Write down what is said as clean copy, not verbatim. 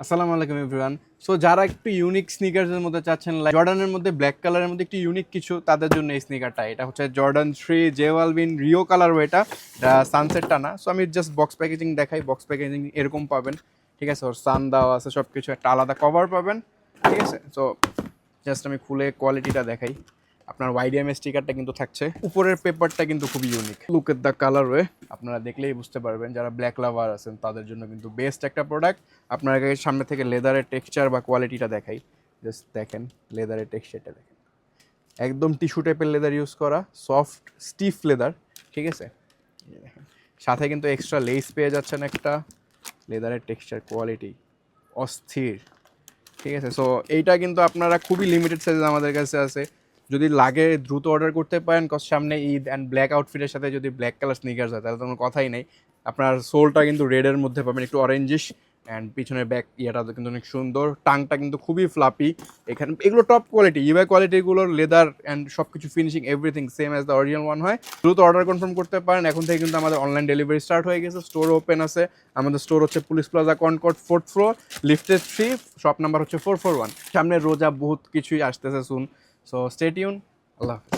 আসসালামু আলাইকুম everyone. So যারা একটু ইউনিক স্নিকার্সের মধ্যে চাচ্ছেন, লাইক জর্ডানের মধ্যে ব্ল্যাক কালারের মধ্যে একটু ইউনিক কিছু, তাদের জন্য এই স্নিকারটা। এটা হচ্ছে জর্ডান 3 জে ওয়ালভিন রিও কালার, এটা সানসেটটা না। সো আমি জাস্ট বক্স প্যাকেজিং দেখাই। বক্স প্যাকেজিং এরকম পাবেন, ঠিক আছে। ওর সান দেওয়া আছে, সব কিছু একটা আলাদা কভার পাবেন, ঠিক আছে। সো জাস্ট আমি খুলে কোয়ালিটিটা দেখাই। আপনার ওয়াইডিএম স্টিকারটা কিন্তু থাকছে, উপরের পেপারটা কিন্তু খুবই unique. Look at the colour way, আপনারা দেখলেই বুঝতে পারবেন। যারা ব্ল্যাক লাভার আছেন তাদের জন্য কিন্তু বেস্ট একটা প্রোডাক্ট। আপনার সামনে থেকে লেদারের টেক্সচার বা কোয়ালিটিটা দেখাই। জাস্ট দেখেন লেদারের টেক্সচারটা দেখেন, একদম টিস্যু টাইপের লেদার ইউজ করা, সফট স্টিফ লেদার, ঠিক আছে। এই যে দেখেন, সাথে কিন্তু এক্সট্রা লেস পেয়ে যাচ্ছেন একটা। লেদারের টেক্সচার কোয়ালিটি অস্থির, ঠিক আছে। সো এইটা কিন্তু আপনারা খুবই লিমিটেড সাইজ আমাদের কাছে আছে। যদি লাগে দ্রুত অর্ডার করতে পারেন, কজ সামনে ঈদ অ্যান্ড ব্ল্যাক আউটফিটের সাথে যদি ব্ল্যাক কালার স্নিকার্স হয় তাহলে তো কোনো কথাই নেই। আপনার সোলটা কিন্তু রেডের মধ্যে পাবেন, একটু অরেঞ্জিশ, অ্যান্ড পিছনের ব্যাক ইয়েটা তো কিন্তু অনেক সুন্দর। টাংটা কিন্তু খুবই ফ্লাপি। এখানে এগুলো টপ কোয়ালিটি, ইউআই কোয়ালিটিগুলোর লেদার অ্যান্ড সব কিছু finishing everything same as the original one হয়। দ্রুত অর্ডার কনফার্ম করতে পারেন। এখন থেকে কিন্তু আমাদের অনলাইন ডেলিভারি স্টার্ট হয়ে গেছে, স্টোর ওপেন আছে। আমাদের স্টোর হচ্ছে police plaza Concord 4th floor, lifted 3, shop number হচ্ছে 441। সামনে রোজা বহুত কিছুই আসতেছে সুন, সো স্টে টিউন। আল্লাহ হাফেজ।